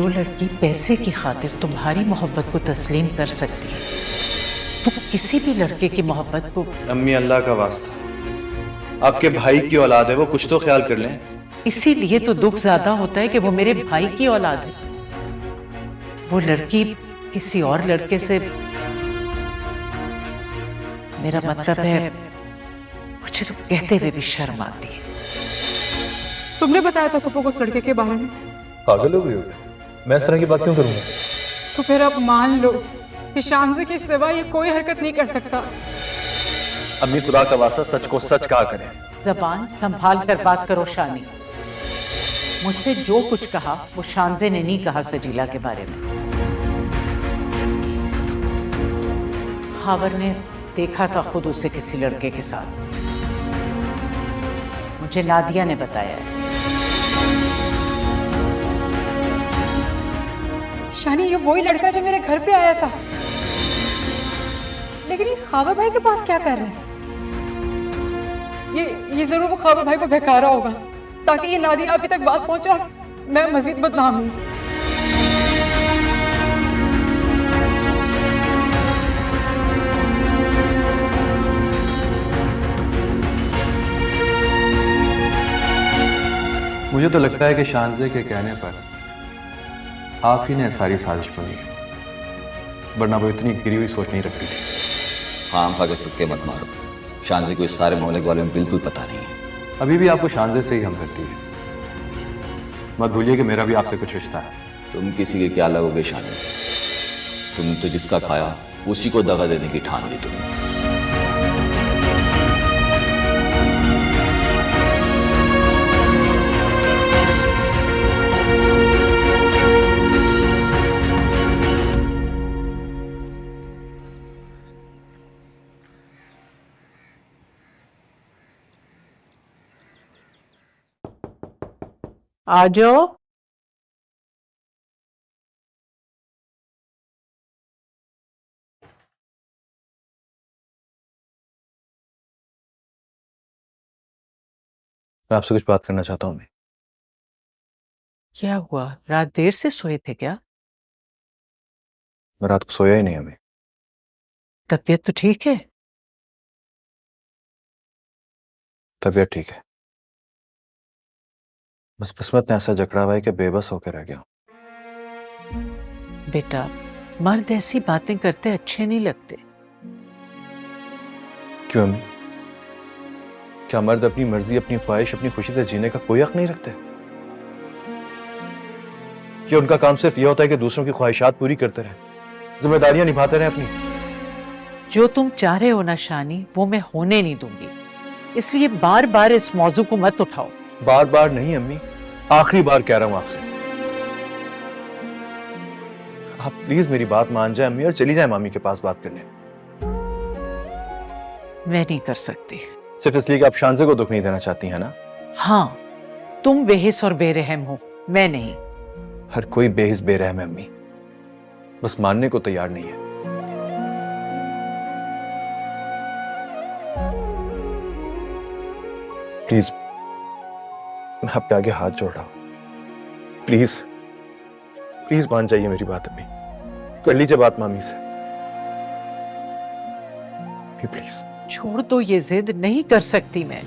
जो लड़की पैसे की खातिर तुम्हारी मोहब्बत को तस्लीम कर सकती है वो किसी भी लड़के की मोहब्बत को। अम्मी अल्लाह का वास्ता, आपके भाई की औलाद है, वो कुछ तो ख्याल कर लें। इसीलिए तो दुख ज्यादा होता है कि वो मेरे भाई की औलाद है। वो लड़की किसी और लड़के से, मेरा मतलब है मुझे तो कहते हुए भी शर्म आती है। तुमने बताया था पप्पू को उस लड़के के बारे में। पागल हो गई हो क्या? मैं इस तरह की बात क्यों करूंगा? तो फिर अब मान लो कि शानज़े के सिवा ये कोई हरकत नहीं कर सकता। अम्मी खुदा का वास्ता सच को सच कहा करें। जबान संभाल कर बात करो शानी। मुझसे जो कुछ कहा वो शानज़े ने नहीं कहा सजीला के बारे में। खावर ने देखा था खुद उसे किसी लड़के के साथ, मुझे नादिया ने बताया है। शानी, ये वही लड़का जो मेरे घर पे आया था, लेकिन ये खावर भाई के पास क्या कर रहे हैं? ये जरूर वो खावर भाई को बहकारा होगा ताकि ये नादिया अभी तक बात पहुंचे और मैं मजीद बदनाम हूं। मुझे तो लगता है कि शानज़े के कहने पर आप ही ने सारी साजिश बुनी है, वरना वो इतनी गिरी हुई सोच नहीं रखती थी। हाँ भागे तुक्के मत मारो, शानज़े को इस सारे मामले के बारे में बिल्कुल पता नहीं है। अभी भी आपको शानज़े से ही हमदर्दी है। मत भूलिए कि मेरा भी आपसे कुछ रिश्ता है। तुम किसी के क्या लगोगे शानी? तुम तो जिसका खाया उसी को दगा देने की ठान ली तुमने। आ जाओ। मैं आपसे कुछ बात करना चाहता हूँ। मैं क्या हुआ, रात देर से सोए थे क्या? रात को सोया ही नहीं अभी। तबीयत तो ठीक है? तबीयत ठीक है, बस किस्मत ने ऐसा जकड़ा हुआ है कि बेबस होकर रह गया। बेटा, मर्द ऐसी बातें करते अच्छे नहीं लगते। क्यों अम्मी? क्या मर्द अपनी मर्जी, अपनी ख्वाहिश, अपनी खुशी से जीने का कोई हक नहीं रखते? क्या उनका काम सिर्फ यह होता है कि दूसरों की ख्वाहिशात पूरी करते रहें, जिम्मेदारियां निभाते रहें अपनी? जो तुम चाह रहे हो ना शानी, वो मैं होने नहीं दूंगी, इसलिए बार बार इस मौजू को मत उठाओ। बार बार नहीं अम्मी, आखिरी बार कह रहा हूं आपसे। आप प्लीज मेरी बात मान जाए अम्मी और चली जाए मामी के पास बात करने। मैं नहीं कर सकती। सिर्फ इसलिए कि आप शानज़े को दुख नहीं देना चाहती हैं ना? हाँ, तुम बेहिस और बेरहम हो, मैं नहीं। हर कोई बेहिस बेरहम है अम्मी, बस मानने को तैयार नहीं है। प्लीज, मैं आपके आगे हाथ जोड़ रहा हूं। प्लीज प्लीज मान जाइए मेरी बात अम्मी। कर लीजिए बात मामी से प्लीज। छोड़ दो ये जिद, नहीं कर सकती मैं।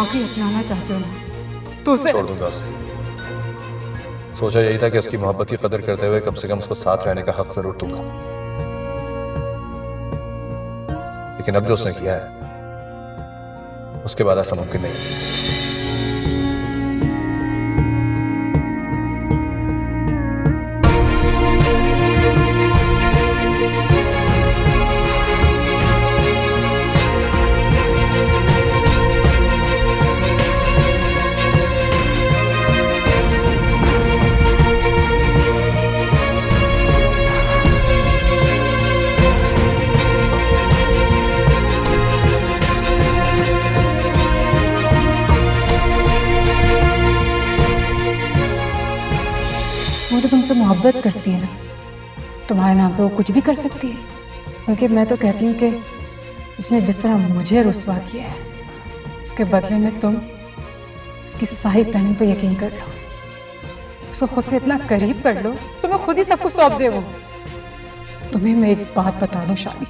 माँ को ही अपनाना चाहते हो ना, तो उसे छोड़ दूंगा उसे। सोचा यही था कि उसकी मोहब्बत की कदर करते हुए कम से कम उसको साथ रहने का हक जरूर दूंगा, लेकिन अब जो उसने किया है उसके बाद ऐसा मुमकिन नहीं है। वो तो तुमसे मोहब्बत करती है ना, तुम्हारे नाम पे वो कुछ भी कर सकती है। बल्कि मैं तो कहती हूँ कि उसने जिस तरह मुझे रुस्वा किया है, उसके बदले में तुम उसकी सारी प्लानिंग पे यकीन कर लो, उसको खुद से इतना करीब कर लो, तुम्हें खुद ही सब कुछ सौंप दे वो। तुम्हें मैं एक बात बता दूं शादी,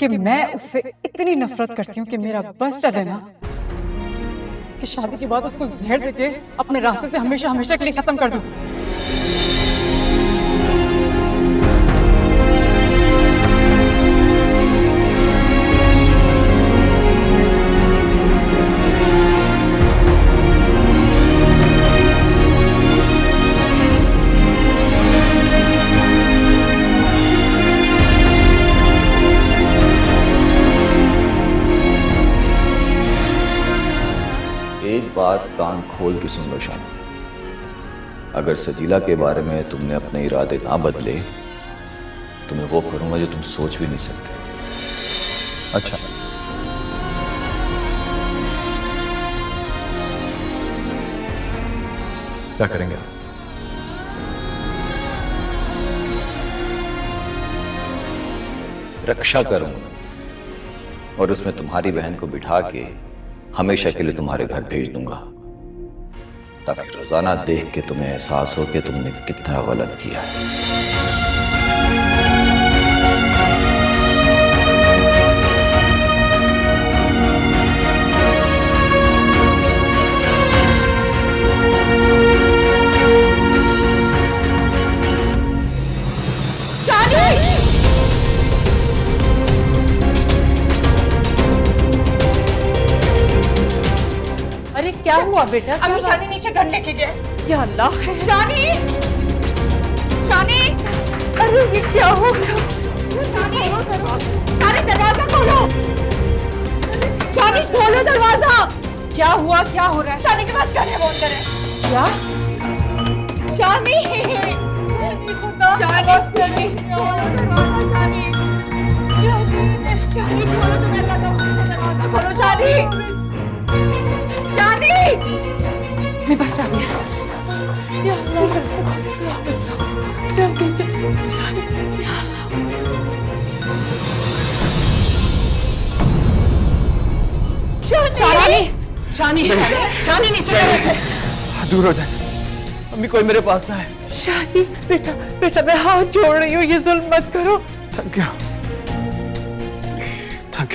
कि मैं उससे इतनी नफरत करती हूँ कि मेरा बस चले ना कि शादी के बाद उसको जहर देके अपने रास्ते से हमेशा हमेशा के लिए खत्म कर दूं। एक बात कान खोल के सुन लो शानी, अगर सजीला के बारे में तुमने अपने इरादे ना बदले तो मैं वो करूंगा जो तुम सोच भी नहीं सकते। अच्छा, क्या करेंगे आप? रक्षा करूंगा और उसमें तुम्हारी बहन को बिठा के हमेशा के लिए तुम्हारे घर भेज दूंगा, ताकि रोजाना देख के तुम्हें एहसास हो कि तुमने कितना गलत किया है। अरे क्या हुआ बेटा? अभी शानी नीचे घर लेके गए। या अल्लाह, शानी, शानी, अरे ये क्या हो गया? शानी, शानी दरवाजा खोलो, शानी खोलो दरवाजा। क्या हुआ? क्या हो रहा है? शानी के पास गाने फोन करें। क्या? शानी, खुदा, शानी, खोलो दरवाजा, शानी, शानी खोलो, तुम्हें अल्लाह का वास्ता दरवाजा खोलो, शानी, शानी। मेरे पास चाबी है। या अल्लाह, जल्दी से खोल दे, जल्दी से। शानी, शानी, शानी नीचे जाने से। दूर हो जाए अम्मी, कोई मेरे पास ना है। शानी, बेटा, बेटा, मैं हाथ जोड़ रही हूँ, ये जुल्म मत करो। थक गया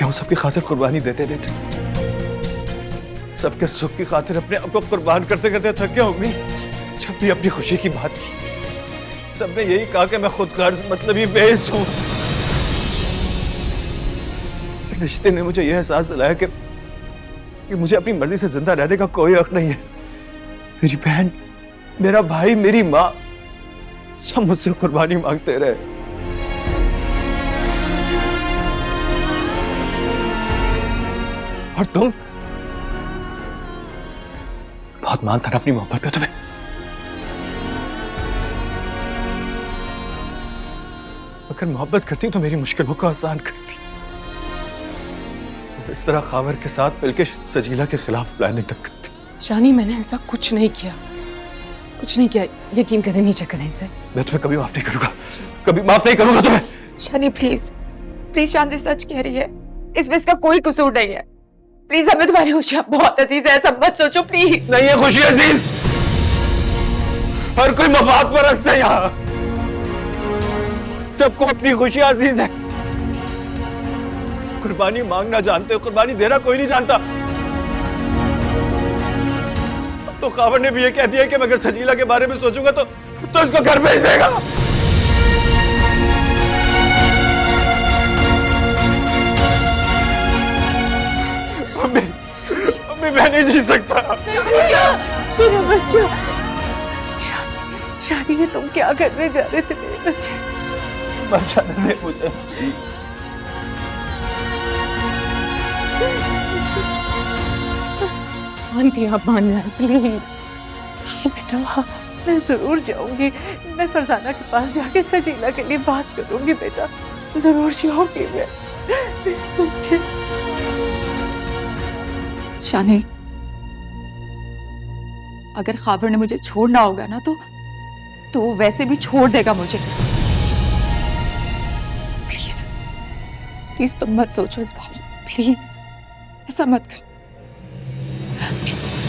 हूँ सबकी खातिर कुर्बानी देते देते, सबके सुख की खातिर अपने आप को कुर्बान करते करते थक गया अम्मी। जब भी अपनी खुशी की बात की सबने यही कहा कि मैं खुद गर्ज मतलबी बेइज्जत हूँ। रिश्ते ने मुझे यह एहसास दिलाया कि मुझे अपनी मर्जी से जिंदा रहने का कोई हक नहीं है। मेरी बहन, मेरा भाई, मेरी माँ सब मुझसे कुर्बानी मांगते रहे। और तुम बहुत मानता ना अपनी मोहब्बत का तुम्हें। अगर मोहब्बत करती तो मेरी मुश्किलों को आसान करती। इस तरह खावर के साथ मिलकर सजीला के खिलाफ प्लानिंग तक करती। शानी, मैंने ऐसा कुछ नहीं किया, कुछ नहीं किया। यकीन करें, नीचे करें इसे। मैं तुम्हें कभी माफ नहीं करूंगा, कभी माफ नहीं करूंगा तुम्हें। शानी, प्लीज, प्लीज, शांति सच कह रही है, इसमें इसका कोई कसूर नहीं है। प्लीज, हमें तुम्हारी खुशियां बहुत अजीज है, ऐसा मत सोचो प्लीज। नहीं है खुशी अजीज, हर कोई मफाद परस्त है यहाँ, सबको अपनी खुशी अजीज है। कुर्बानी मांगना जानते हो, कुर्बानी देना कोई नहीं जानता। तो खावर ने भी ये कह दिया कि मैं अगर सजीला के बारे में सोचूंगा तो इसको घर भेज देगा। मम्मी, मम्मी मैं नहीं जी सकता। मेरा बच्चा, शादी में तुम क्या करने जा रहे थे मेरे बच्चे? मर जाने दे मुझे। आंटी आप मान जाए प्लीज। बेटा मैं जरूर जाऊंगी, मैं फरजाना के पास जाके सजीला के लिए बात करूंगी बेटा, जरूर जाऊंगी मैं। बच्चे शानी, अगर खाबर ने मुझे छोड़ना होगा ना तो वो वैसे भी छोड़ देगा मुझे। प्लीज प्लीज तुम मत सोचो इस बारे में, प्लीज ऐसा मत कर प्लीज।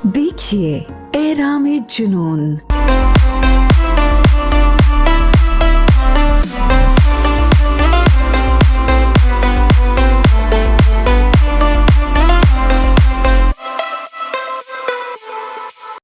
देखिए एहराम-ए-जुनून।